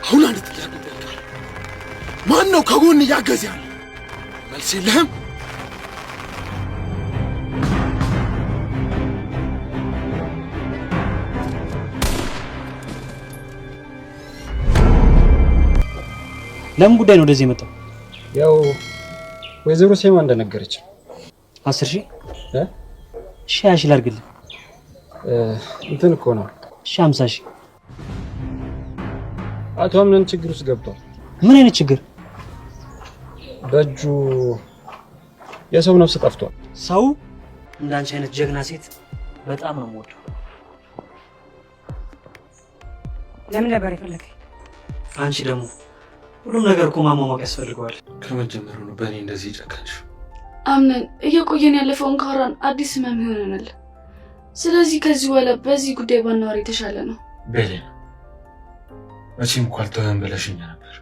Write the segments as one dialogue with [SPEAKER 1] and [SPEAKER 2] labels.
[SPEAKER 1] አሁን አንድ ጥያቄ ጠይቃለሁ። ማን ነው ከጎን እያገዘ ያለ? መልስ የለህም?
[SPEAKER 2] ለምን ጉዳይ ነው ወደዚህ የመጣው?
[SPEAKER 3] ያው ወይዘሮ ሴማ እንደነገረች
[SPEAKER 2] 10,000 እሺ 20,000 ላድርግልህ።
[SPEAKER 3] እንትን እኮ ነው።
[SPEAKER 2] እሺ 50,000።
[SPEAKER 3] አቶ አምነን ችግር ውስጥ ገብቷል።
[SPEAKER 2] ምን አይነት ችግር?
[SPEAKER 3] በእጁ የሰው ነፍስ ጠፍቷል።
[SPEAKER 2] ሰው እንዳንቺ አይነት ጀግና ሴት በጣም ነው የምወደው።
[SPEAKER 4] ለምን ነበር የፈለከኝ?
[SPEAKER 2] አንቺ ደግሞ ሁሉም ነገር እኮ ማሟሟቅ ያስፈልገዋል።
[SPEAKER 1] ከመጀመሩ ነው በእኔ እንደዚህ ጨካሽ።
[SPEAKER 5] አምነን እየቆየን ያለፈውን ካራን አዲስ ህመም ይሆነናል። ስለዚህ ከዚህ በኋላ በዚህ ጉዳይ ባናወራ የተሻለ ነው።
[SPEAKER 1] ቤሌን መቼም እኮ አልተወም ብለሽኝ ነበር።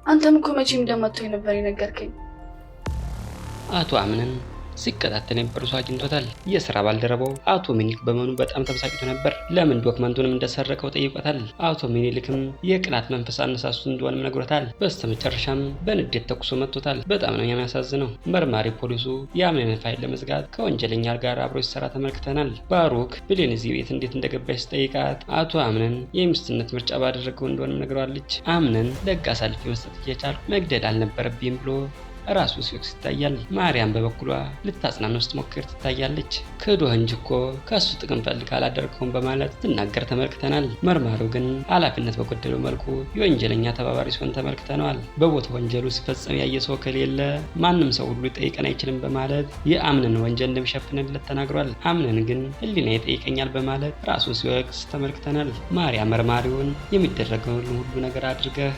[SPEAKER 5] አንተም እኮ መቼም እንደማትተወኝ ነበር የነገርከኝ።
[SPEAKER 6] አቶ አምነን ሲከታተል የነበሩ ሰው አግኝቶታል። የሥራ ባልደረባው አቶ ሚኒክ በመሆኑ በጣም ተበሳጭቶ ነበር። ለምን ዶክመንቱንም እንደሰረቀው ጠይቆታል። አቶ ሚኒልክም የቅናት መንፈስ አነሳሱ እንደሆነም ነግሮታል። በስተመጨረሻም በንዴት ተኩሶ መጥቶታል። በጣም ነው የሚያሳዝነው። መርማሪ ፖሊሱ የአምነንን ፋይል ለመዝጋት ከወንጀለኛ ጋር አብሮ ሲሰራ ተመልክተናል። ባሩክ ብሌን እዚህ ቤት እንዴት እንደገባች ሲጠይቃት አቶ አምነን የሚስትነት ምርጫ ባደረገው እንደሆነም ነግሯለች። አምነን ለሕግ አሳልፌ መስጠት እየቻልኩ መግደል አልነበረብኝም ብሎ ራሱ ሲወቅስ ይታያል። ማርያም በበኩሏ ልታጽናናው ስትሞክር ትታያለች። ክዶህ እንጂ እኮ ከሱ ጥቅም ፈልግ አላደረገውም በማለት ትናገር ተመልክተናል። መርማሪው ግን ኃላፊነት በጎደለው መልኩ የወንጀለኛ ተባባሪ ሲሆን ተመልክተነዋል። በቦታው ወንጀሉ ሲፈጸም ያየ ሰው ከሌለ ማንም ሰው ሁሉ ሊጠይቀን አይችልም በማለት የአምነን ወንጀል እንደሚሸፍንለት ተናግሯል። አምነን ግን ሕሊና ይጠይቀኛል በማለት ራሱ ሲወቅስ ተመልክተናል። ማርያም መርማሪውን የሚደረገውን ሁሉ ነገር አድርገህ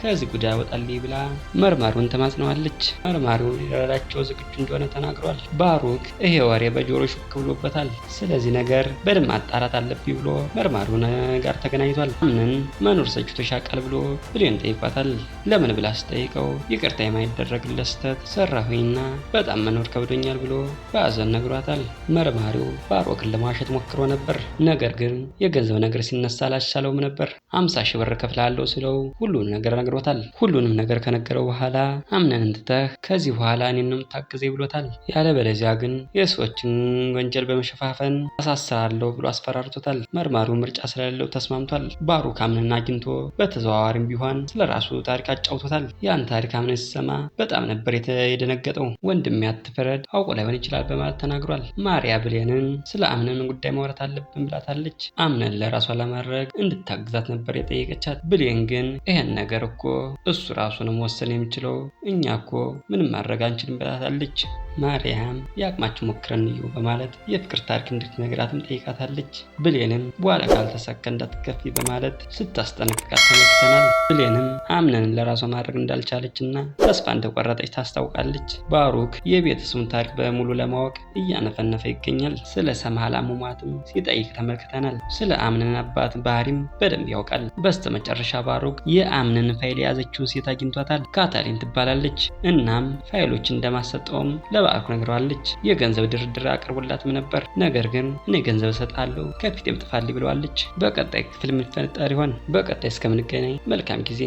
[SPEAKER 6] ከዚህ ጉዳይ ወጣልኝ ብላ መርማሪውን ተማጽነዋለች። መርማሪው ሊረዳቸው ዝግጁ እንደሆነ ተናግሯል። ባሩክ ይሄ ወሬ በጆሮ ሹክ ብሎበታል። ስለዚህ ነገር በደንብ ማጣራት አለብኝ ብሎ መርማሪውን ጋር ተገናኝቷል። አምነን መኖር ሰጅቶሻል ብሎ ብሌን ጠይቋታል። ለምን ብላ ስጠይቀው ይቅርታ የማይደረግለት ስህተት ሰራሁኝና በጣም መኖር ከብዶኛል ብሎ በአዘን ነግሯታል። መርማሪው ባሩክን ለማዋሸት ሞክሮ ነበር። ነገር ግን የገንዘብ ነገር ሲነሳ አላሻለውም ነበር። 50,000 ብር ከፍላለሁ ስለው ሁሉን ነገር ሁሉንም ነገር ከነገረው በኋላ አምነን እንትተህ ከዚህ በኋላ እኔን ነው የምታግዘኝ ብሎታል። ያለበለዚያ ግን የሰዎችን ወንጀል በመሸፋፈን አሳስራለሁ ብሎ አስፈራርቶታል። መርማሪው ምርጫ ስለሌለው ተስማምቷል። ባሩክ አምነን አግኝቶ በተዘዋዋሪም ቢሆን ስለራሱ ታሪክ አጫውቶታል። ያን ታሪክ አምነን ሲሰማ በጣም ነበር የደነገጠው። ወንድሜ አትፍረድ፣ አውቆ ላይሆን ይችላል በማለት ተናግሯል። ማርያ ብሌንን ስለ አምነን ጉዳይ ማውራት አለብን ብላታለች። አምነን ለራሷ ለማድረግ እንድታግዛት ነበር የጠየቀቻት። ብሌን ግን ይሄን ነገር እኮ እሱ ራሱ ነው መወሰን የሚችለው፣ እኛ እኮ ምንም ማድረግ አንችልም ብላታለች። ማርያም የአቅማችን ሞክረን እንየው በማለት የፍቅር ታሪክ እንድትነግራትም ጠይቃታለች። ብሌንም በኋላ ካልተሳካ እንዳትከፊ በማለት ስታስጠነቅቃት ተመልክተናል። ብሌንም አምነንን ለራሷ ማድረግ እንዳልቻለችና ተስፋ እንደቆረጠች ታስታውቃለች። ባሩክ የቤተሰቡን ታሪክ በሙሉ ለማወቅ እያነፈነፈ ይገኛል። ስለ ሰምሃል አሟሟትም ሲጠይቅ ተመልክተናል። ስለ አምነን አባት ባህሪም በደንብ ያውቃል። በስተመጨረሻ ባሩክ የአምነን ፋይል የያዘችውን ሴት አግኝቷታል። ካታሊን ትባላለች። እናም ፋይሎች እንደማሰጠውም ለባሩክ ነግረዋለች። የገንዘብ ድርድር አቅርቦላትም ነበር። ነገር ግን እኔ ገንዘብ እሰጣለሁ ከፊቴም ጥፋልኝ ብለዋለች። በቀጣይ ክፍል ምን ይፈጠር ይሆን? በቀጣይ እስከምንገናኝ መልካም ጊዜ